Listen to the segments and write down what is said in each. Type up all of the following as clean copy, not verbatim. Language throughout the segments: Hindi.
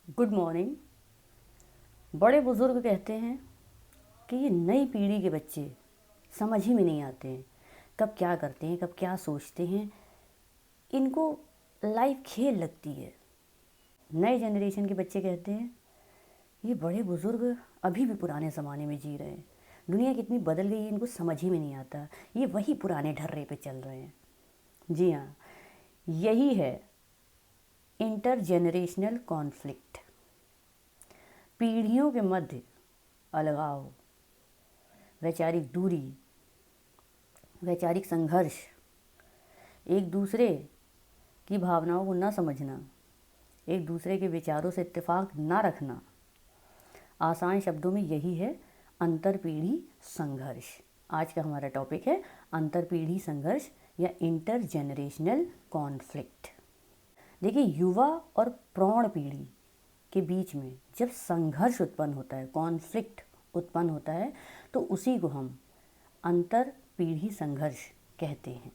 Good morning. बड़े बुज़ुर्ग कहते हैं कि ये नई पीढ़ी के बच्चे समझ ही में नहीं आते हैं, कब क्या करते हैं, कब क्या सोचते हैं। इनको लाइफ खेल लगती है। नए जनरेशन के बच्चे कहते हैं ये बड़े बुज़ुर्ग अभी भी पुराने ज़माने में जी रहे हैं, दुनिया कितनी बदल गई है इनको समझ ही में नहीं आता, ये वही पुराने ढर्रे पे चल रहे हैं। जी हाँ, यही है इंटर जनरेशनल कॉन्फ्लिक्ट। पीढ़ियों के मध्य अलगाव, वैचारिक दूरी, वैचारिक संघर्ष, एक दूसरे की भावनाओं को न समझना, एक दूसरे के विचारों से इत्तेफाक ना रखना। आसान शब्दों में यही है अंतरपीढ़ी संघर्ष। आज का हमारा टॉपिक है अंतरपीढ़ी संघर्ष या इंटर जनरेशनल कॉन्फ्लिक्ट। देखिए, युवा और प्रौढ़ पीढ़ी के बीच में जब संघर्ष उत्पन्न होता है, कॉन्फ्लिक्ट उत्पन्न होता है, तो उसी को हम अंतर पीढ़ी संघर्ष कहते हैं।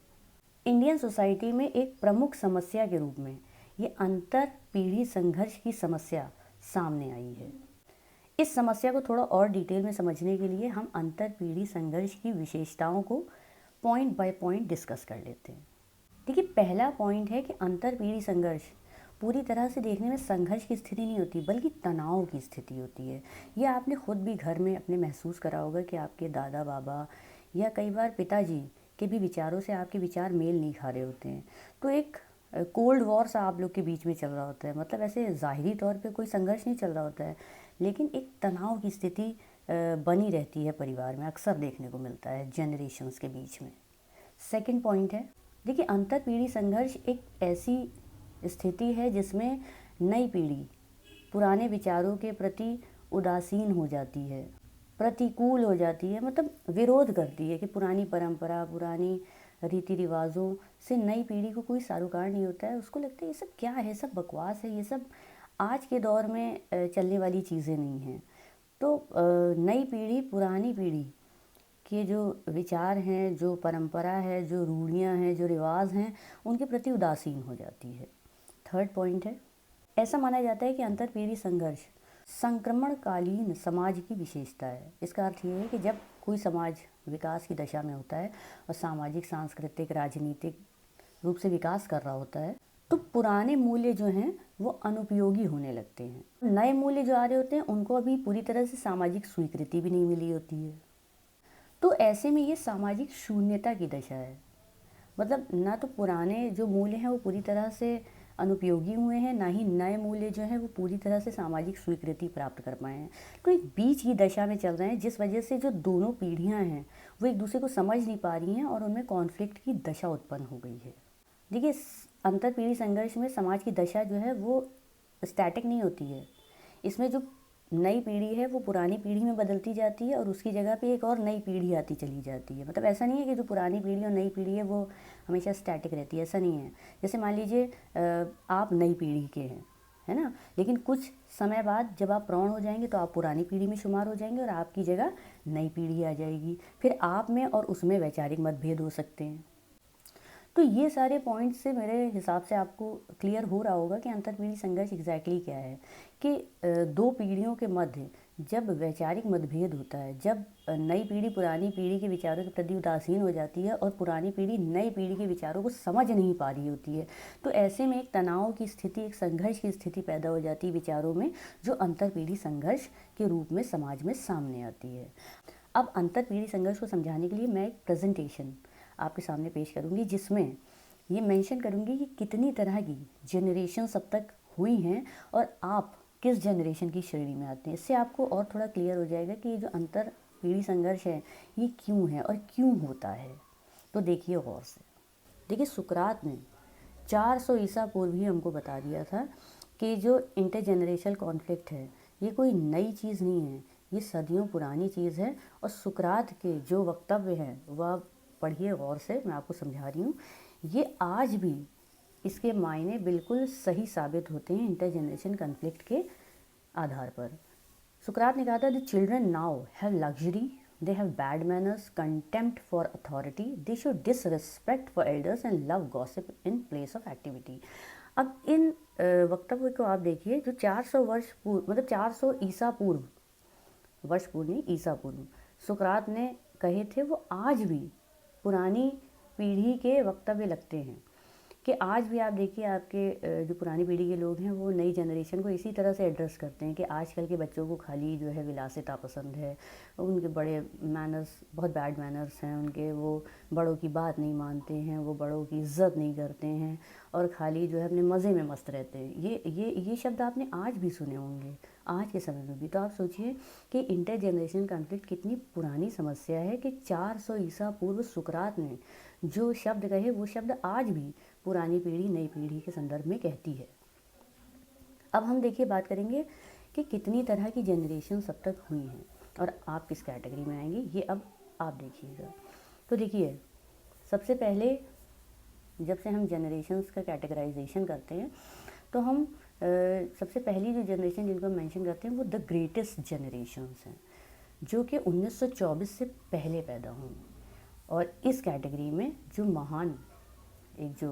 इंडियन सोसाइटी में एक प्रमुख समस्या के रूप में ये अंतर पीढ़ी संघर्ष की समस्या सामने आई है। इस समस्या को थोड़ा और डिटेल में समझने के लिए हम अंतर पीढ़ी संघर्ष की विशेषताओं को पॉइंट बाय पॉइंट डिस्कस कर लेते हैं। देखिए, पहला पॉइंट है कि अंतर पीढ़ी संघर्ष पूरी तरह से देखने में संघर्ष की स्थिति नहीं होती, बल्कि तनाव की स्थिति होती है। यह आपने खुद भी घर में अपने महसूस करा होगा कि आपके दादा बाबा या कई बार पिताजी के भी विचारों से आपके विचार मेल नहीं खा रहे होते हैं, तो एक कोल्ड वॉर सा आप लोग के बीच में चल रहा होता है। मतलब ऐसे ज़ाहिरी तौर पे कोई संघर्ष नहीं चल रहा होता है, लेकिन एक तनाव की स्थिति बनी रहती है परिवार में, अक्सर देखने को मिलता है जनरेशन्स के बीच में। सेकंड पॉइंट है, देखिए, अंतर पीढ़ी संघर्ष एक ऐसी स्थिति है जिसमें नई पीढ़ी पुराने विचारों के प्रति उदासीन हो जाती है, प्रतिकूल हो जाती है, मतलब विरोध करती है कि पुरानी परंपरा, पुरानी रीति रिवाजों से नई पीढ़ी को कोई सरोकार नहीं होता है। उसको लगता है ये सब क्या है, सब बकवास है, ये सब आज के दौर में चलने वाली चीज़ें नहीं हैं। तो नई पीढ़ी पुरानी पीढ़ी के जो विचार हैं, जो परंपरा है, जो रूढ़ियाँ हैं, जो रिवाज हैं, उनके प्रति उदासीन हो जाती है। थर्ड पॉइंट है, ऐसा माना जाता है कि अंतर पीढ़ी संघर्ष संक्रमणकालीन समाज की विशेषता है। इसका अर्थ ये है कि जब कोई समाज विकास की दशा में होता है और सामाजिक, सांस्कृतिक, राजनीतिक रूप से विकास कर रहा होता है, तो पुराने मूल्य जो हैं वो अनुपयोगी होने लगते हैं। नए मूल्य जो आ रहे होते हैं उनको अभी पूरी तरह से सामाजिक स्वीकृति भी नहीं मिली होती है। तो ऐसे में ये सामाजिक शून्यता की दशा है। मतलब ना तो पुराने जो मूल्य हैं वो पूरी तरह से अनुपयोगी हुए हैं, ना ही नए मूल्य जो हैं वो पूरी तरह से सामाजिक स्वीकृति प्राप्त कर पाए हैं। तो एक बीच की दशा में चल रहे हैं, जिस वजह से जो दोनों पीढ़ियां हैं वो एक दूसरे को समझ नहीं पा रही हैं और उनमें कॉन्फ्लिक्ट की दशा उत्पन्न हो गई है। देखिए, अंतर पीढ़ी संघर्ष में समाज की दशा जो है वो स्टैटिक नहीं होती है। इसमें जो नई पीढ़ी है वो पुरानी पीढ़ी में बदलती जाती है और उसकी जगह पे एक और नई पीढ़ी आती चली जाती है। मतलब ऐसा नहीं है कि जो पुरानी पीढ़ी और नई पीढ़ी है वो हमेशा स्टैटिक रहती है, ऐसा नहीं है। जैसे मान लीजिए आप नई पीढ़ी के हैं, है ना, लेकिन कुछ समय बाद जब आप प्रौढ़ हो जाएंगे तो आप पुरानी पीढ़ी में शुमार हो जाएंगे और आपकी जगह नई पीढ़ी आ जाएगी। फिर आप में और उसमें वैचारिक मतभेद हो सकते हैं। तो ये सारे पॉइंट्स से मेरे हिसाब से आपको क्लियर हो रहा होगा कि अंतरपीढ़ी संघर्ष एग्जैक्टली क्या है। कि दो पीढ़ियों के मध्य जब वैचारिक मतभेद होता है, जब नई पीढ़ी पुरानी पीढ़ी के विचारों के प्रति उदासीन हो जाती है और पुरानी पीढ़ी नई पीढ़ी के विचारों को समझ नहीं पा रही होती है, तो ऐसे में एक तनाव की स्थिति, एक संघर्ष की स्थिति पैदा हो जाती है विचारों में, जो अंतरपीढ़ी संघर्ष के रूप में समाज में सामने आती है। अब अंतरपीढ़ी संघर्ष को समझाने के लिए मैं एक प्रेजेंटेशन आपके सामने पेश करूंगी, जिसमें ये मेंशन करूंगी कि कितनी तरह की जनरेशन अब तक हुई हैं और आप किस जनरेशन की श्रेणी में आते हैं। इससे आपको और थोड़ा क्लियर हो जाएगा कि ये जो अंतर पीढ़ी संघर्ष है ये क्यों है और क्यों होता है। तो देखिए गौर से। देखिए, सुकरात ने 400 ईसा पूर्व ही हमको बता दिया था कि जो इंटर जनरेशनल कॉन्फ्लिक्ट है ये कोई नई चीज़ नहीं है, ये सदियों पुरानी चीज़ है। और सुकरात के जो वक्तव्य हैं वह पढ़िए गौर से, मैं आपको समझा रही हूँ। ये आज भी इसके मायने बिल्कुल सही साबित होते हैं इंटर जनरेशन कन्फ्लिक्ट के आधार पर। सुकरात ने कहा था, the children now have luxury, they have bad manners, contempt for authority, they show disrespect for elders and love gossip in place of activity। अब इन वक्तव्य को आप देखिए जो 400 वर्ष पूर्व, मतलब 400 ईसा पूर्व, वर्ष पूर्व नहीं, ईसा पूर्व सुकरात ने कहे थे, वो आज भी पुरानी पीढ़ी के वक्तव्य लगते हैं। कि आज भी आप देखिए आपके जो पुरानी पीढ़ी के लोग हैं वो नई जनरेशन को इसी तरह से एड्रेस करते हैं कि आजकल के बच्चों को खाली जो है विलासिता पसंद है, उनके बड़े मैनर्स, बहुत बैड मैनर्स हैं उनके, वो बड़ों की बात नहीं मानते हैं, वो बड़ों की इज्जत नहीं करते हैं और खाली जो है अपने मज़े में मस्त रहते हैं। ये शब्द आपने आज भी सुने होंगे, आज के समय में भी। तो आप सोचिए कि इंटर जनरेशन कॉन्फ्लिक्ट कितनी पुरानी समस्या है कि 400 ईसा पूर्व सुकरात ने जो शब्द कहे वो शब्द आज भी पुरानी पीढ़ी नई पीढ़ी के संदर्भ में कहती है। अब हम देखिए बात करेंगे कि कितनी तरह की जनरेशन अब तक हुई हैं और आप किस कैटेगरी में आएंगे, ये अब आप देखिएगा। तो देखिए, सबसे पहले जब से हम जनरेशन्स का कैटेगराइजेशन करते हैं तो हम सबसे पहली जो जनरेशन जिनको हम मेंशन करते हैं वो द ग्रेटेस्ट जनरेशन्स हैं, जो कि 1924 से पहले पैदा हुई। और इस कैटेगरी में जो महान एक जो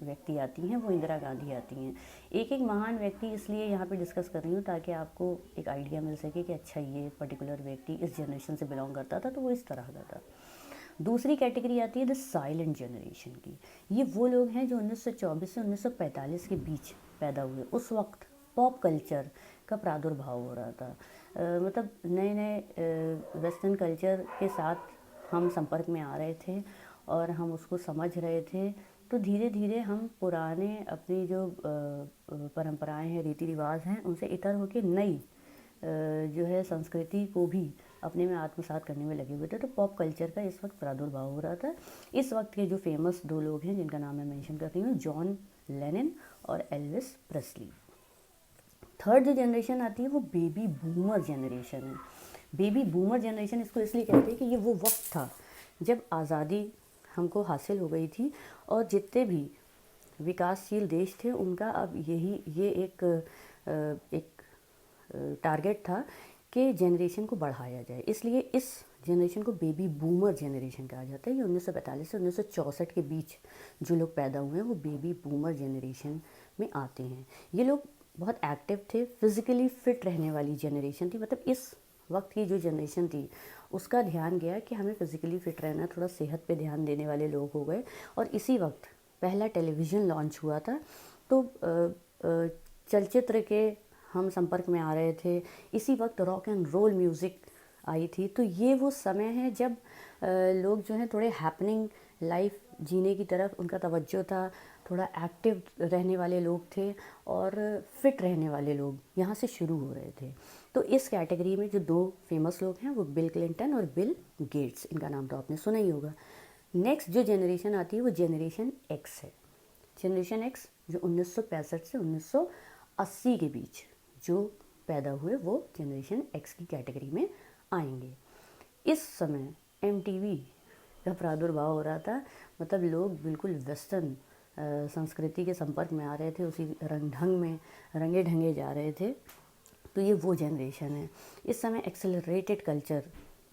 व्यक्ति आती हैं वो इंदिरा गांधी आती हैं। एक एक महान व्यक्ति इसलिए यहाँ पे डिस्कस कर रही हूँ ताकि आपको एक आइडिया मिल सके कि अच्छा ये पर्टिकुलर व्यक्ति इस जनरेशन से बिलोंग करता था, तो वो इस तरह का था। दूसरी कैटेगरी आती है द साइलेंट जनरेशन की। ये वो लोग हैं जो 1924 से 1945 के बीच पैदा हुए। उस वक्त पॉप कल्चर का प्रादुर्भाव हो रहा था, मतलब नए नए वेस्टर्न कल्चर के साथ हम संपर्क में आ रहे थे और हम उसको समझ रहे थे। तो धीरे धीरे हम पुराने अपनी जो परंपराएं हैं, रीति रिवाज हैं, उनसे इतर होकर नई जो है संस्कृति को भी अपने में आत्मसात करने में लगे हुए थे। तो पॉप कल्चर का इस वक्त प्रादुर्भाव हो रहा था। इस वक्त के जो फेमस दो लोग हैं जिनका नाम मैं मेंशन कर रही हूँ, जॉन लेनिन और एल्विस प्रेस्ली। थर्ड जो जनरेशन आती है वो बेबी बूमर जनरेशन है। बेबी बूमर जनरेशन इसको इसलिए कहते हैं कि ये वो वक्त था जब आज़ादी हमको हासिल हो गई थी और जितने भी विकासशील देश थे उनका अब ये एक टारगेट था कि जनरेशन को बढ़ाया जाए। इसलिए इस जनरेशन को बेबी बूमर जनरेशन कहा जाता है। ये 1945 से 1964 के बीच जो लोग पैदा हुए हैं वो बेबी बूमर जनरेशन में आते हैं। ये लोग बहुत एक्टिव थे, फिज़िकली फिट रहने वाली जनरेशन थी। मतलब इस वक्त की जो जनरेशन थी उसका ध्यान गया कि हमें फ़िज़िकली फ़िट रहना, थोड़ा सेहत पे ध्यान देने वाले लोग हो गए। और इसी वक्त पहला टेलीविज़न लॉन्च हुआ था, तो चलचित्र के हम संपर्क में आ रहे थे। इसी वक्त रॉक एंड रोल म्यूज़िक आई थी। तो ये वो समय है जब लोग जो हैं थोड़े हैपनिंग लाइफ जीने की तरफ उनका तवज्जो था, थोड़ा एक्टिव रहने वाले लोग थे और फिट रहने वाले लोग यहाँ से शुरू हो रहे थे। तो इस कैटेगरी में जो दो फेमस लोग हैं वो बिल क्लिंटन और बिल गेट्स, इनका नाम तो आपने सुना ही होगा। नेक्स्ट जो जनरेशन आती है वो जनरेशन एक्स है। जनरेशन एक्स जो 1965 से 1980 के बीच जो पैदा हुए वो जनरेशन एक्स की कैटेगरी में आएंगे। इस समय MTV का प्रादुर्भाव हो रहा था, मतलब लोग बिल्कुल वेस्टर्न संस्कृति के संपर्क में आ रहे थे, उसी ढंग में रंगे ढंगे जा रहे थे। तो ये वो जनरेशन है। इस समय एक्सेलरेटेड कल्चर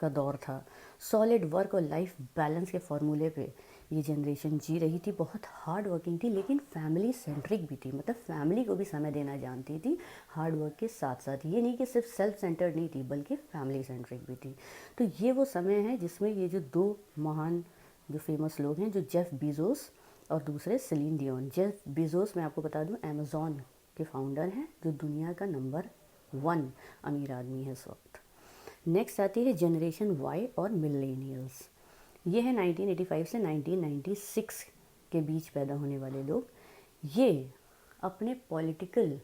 का दौर था। सॉलिड वर्क और लाइफ बैलेंस के फॉर्मूले पे ये जनरेशन जी रही थी। बहुत हार्ड वर्किंग थी लेकिन फैमिली सेंट्रिक भी थी, मतलब फैमिली को भी समय देना जानती थी हार्ड वर्क के साथ साथ। ये नहीं कि सिर्फ सेल्फ सेंटर्ड नहीं थी बल्कि फैमिली सेंट्रिक भी थी। तो ये वो समय है जिसमें ये जो दो महान जो फेमस लोग हैं, जो जेफ बीजोस और दूसरे सेलिन डियोन। जेफ बीजोस मैं आपको बता दूं अमेज़ॉन के फाउंडर हैं, जो दुनिया का नंबर 1 अमीर आदमी है इस वक्त। नेक्स्ट आती है जनरेशन वाई और मिलेनियल्स। ये है 1985 से 1996 के बीच पैदा होने वाले लोग। ये अपने पॉलिटिकल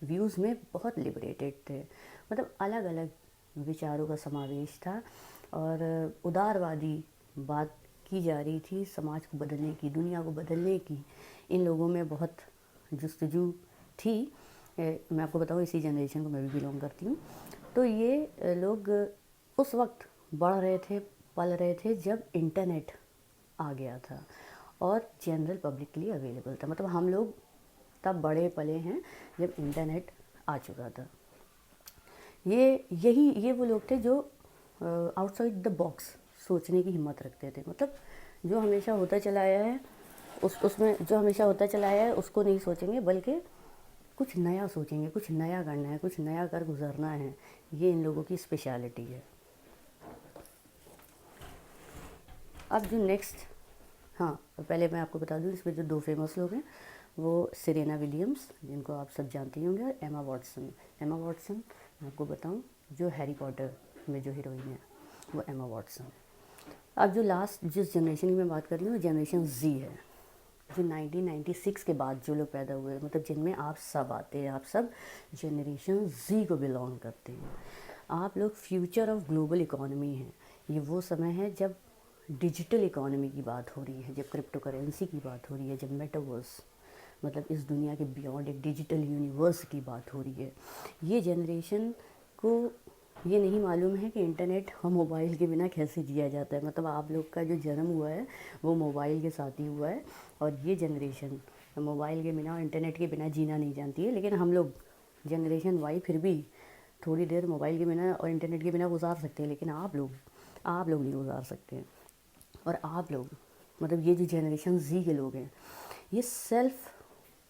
व्यूज़ में बहुत लिबरेटेड थे, मतलब अलग अलग विचारों का समावेश था और उदारवादी बात की जा रही थी, समाज को बदलने की, दुनिया को बदलने की इन लोगों में बहुत जुस्तजू थी। मैं आपको बताऊँ इसी जनरेशन को मैं भी बिलोंग करती हूँ। तो ये लोग उस वक्त बढ़ रहे थे, पल रहे थे जब इंटरनेट आ गया था और जनरल पब्लिक के लिए अवेलेबल था। मतलब हम लोग तब बड़े पले हैं जब इंटरनेट आ चुका था। ये वो लोग थे जो आउटसाइड द बॉक्स सोचने की हिम्मत रखते थे, मतलब जो हमेशा होता चला आया है उसमें जो हमेशा होता चला आया है उसको नहीं सोचेंगे, बल्कि कुछ नया सोचेंगे, कुछ नया करना है, कुछ नया कर गुजरना है। ये इन लोगों की स्पेशलिटी है। अब जो नेक्स्ट, हाँ पहले मैं आपको बता दूँ, इसमें जो 2 फेमस लोग हैं वो सेरेना विलियम्स, जिनको आप सब जानते ही होंगे, और एमा वॉटसन। एमा वॉटसन मैं आपको बताऊँ, जो हैरी पॉटर में जो हीरोइन है वो एमा वॉटसन। अब जो लास्ट जिस जनरेशन की मैं बात कर रही हूँ, जनरेशन जी है, जो 1996 के बाद जो लोग पैदा हुए, मतलब जिनमें आप सब आते हैं, आप सब जनरेशन जी को बिलोंग करते हैं। आप लोग फ्यूचर ऑफ ग्लोबल इकोनॉमी हैं। ये वो समय है जब डिजिटल इकोनॉमी की बात हो रही है, जब क्रिप्टो करेंसी की बात हो रही है, जब मेटावर्स, मतलब इस दुनिया के बियॉन्ड एक डिजिटल यूनिवर्स की बात हो रही है। ये जनरेशन को ये नहीं मालूम है कि इंटरनेट और मोबाइल के बिना कैसे जिया जाता है। मतलब आप लोग का जो जन्म हुआ है वो मोबाइल के साथ ही हुआ है, और ये जनरेशन मोबाइल के बिना और इंटरनेट के बिना जीना नहीं जानती है। लेकिन हम लोग जनरेशन वाई फिर भी थोड़ी देर मोबाइल के बिना और इंटरनेट के बिना गुजार सकते हैं, लेकिन आप लोग नहीं गुजार सकते। और आप लोग, मतलब ये जो जनरेशन जी के लोग हैं, ये सेल्फ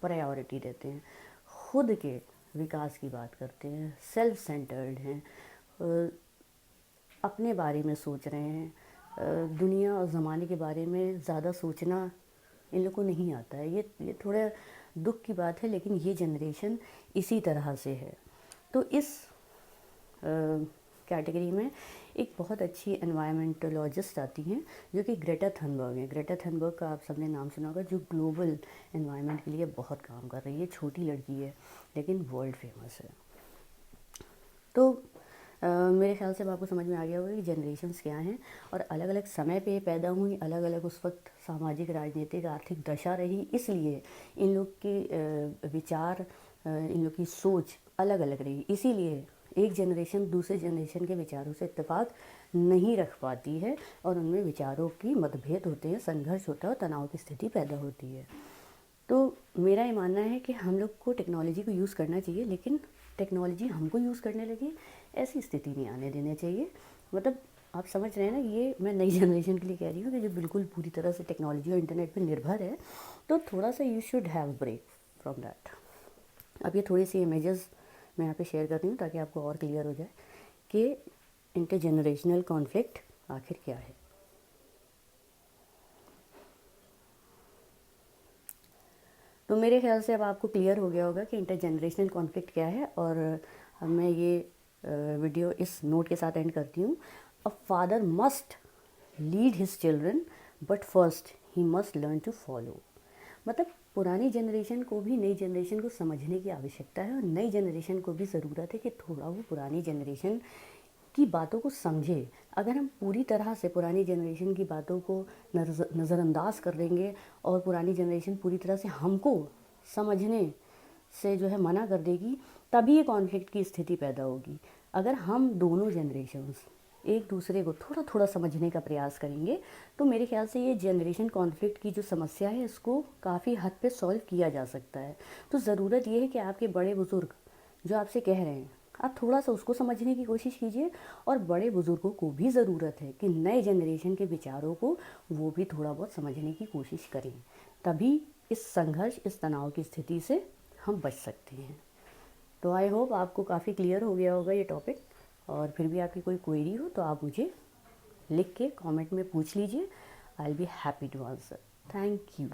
प्रायोरिटी देते हैं, खुद के विकास की बात करते हैं, सेल्फ सेंटर्ड हैं, अपने बारे में सोच रहे हैं। दुनिया और ज़माने के बारे में ज़्यादा सोचना इन लोग को नहीं आता है। ये थोड़ा दुख की बात है, लेकिन ये जनरेशन इसी तरह से है। तो इस कैटेगरी में एक बहुत अच्छी एनवायरमेंटोलॉजिस्ट आती हैं, जो कि ग्रेटा थनबर्ग हैं। ग्रेटा थनबर्ग का आप सबने नाम सुना होगा, जो ग्लोबल एनवायरनमेंट के लिए बहुत काम कर रही है। छोटी लड़की है लेकिन वर्ल्ड फेमस है। तो मेरे ख्याल से अब आपको समझ में आ गया होगा कि जनरेशन्स क्या हैं, और अलग अलग समय पे पैदा हुई, अलग अलग उस वक्त सामाजिक, राजनीतिक, आर्थिक दशा रही, इसलिए इन लोग के विचार, इन लोग की सोच अलग अलग रही। इसीलिए एक जनरेशन दूसरे जनरेशन के विचारों से इत्तेफाक नहीं रख पाती है, और उनमें विचारों की मतभेद होते हैं, संघर्ष होता है और तनाव की स्थिति पैदा होती है। तो मेरा ये मानना है कि हम लोग को टेक्नोलॉजी को यूज़ करना चाहिए, लेकिन टेक्नोलॉजी हमको यूज़ करने लगे ऐसी स्थिति नहीं आने देनी चाहिए। मतलब आप समझ रहे हैं ना, ये मैं नई जनरेशन के लिए कह रही हूँ कि जो बिल्कुल पूरी तरह से टेक्नोलॉजी और इंटरनेट पर निर्भर है, तो थोड़ा सा you should have break from that. अब ये थोड़ी सी इमेजेस मैं यहाँ पे शेयर कर रही हूँ ताकि आपको और क्लियर हो जाए कि इंटरजेनरेशनल कॉन्फ्लिक्ट आखिर क्या है। तो मेरे ख्याल से अब आपको क्लियर हो गया होगा कि इंटरजेनरेशनल कॉन्फ्लिक्ट क्या है, और मैं ये वीडियो इस नोट के साथ एंड करती हूँ। A father must lead his children, but first he must learn to follow. मतलब पुरानी जनरेशन को भी नई जनरेशन को समझने की आवश्यकता है, और नई जनरेशन को भी ज़रूरत है कि थोड़ा वो पुरानी जनरेशन की बातों को समझे। अगर हम पूरी तरह से पुरानी जनरेशन की बातों को नज़रअंदाज कर देंगे, और पुरानी जनरेशन पूरी तरह से हमको समझने से जो है मना कर देगी, तभी ये कॉन्फ्लिक्ट की स्थिति पैदा होगी। अगर हम दोनों जनरेशन्स एक दूसरे को थोड़ा थोड़ा समझने का प्रयास करेंगे, तो मेरे ख्याल से ये जनरेशन कॉन्फ्लिक्ट की जो समस्या है, इसको काफ़ी हद पे सॉल्व किया जा सकता है। तो ज़रूरत ये है कि आपके बड़े बुज़ुर्ग जो आपसे कह रहे हैं, आप थोड़ा सा उसको समझने की कोशिश कीजिए, और बड़े बुज़ुर्गों को भी ज़रूरत है कि नए जनरेशन के विचारों को वो भी थोड़ा बहुत समझने की कोशिश करें। तभी इस संघर्ष, इस तनाव की स्थिति से हम बच सकते हैं। तो आई होप आपको काफ़ी क्लियर हो गया होगा ये टॉपिक, और फिर भी आपकी कोई क्वेरी हो तो आप मुझे लिख के कमेंट में पूछ लीजिए। I will be happy to answer. Thank you.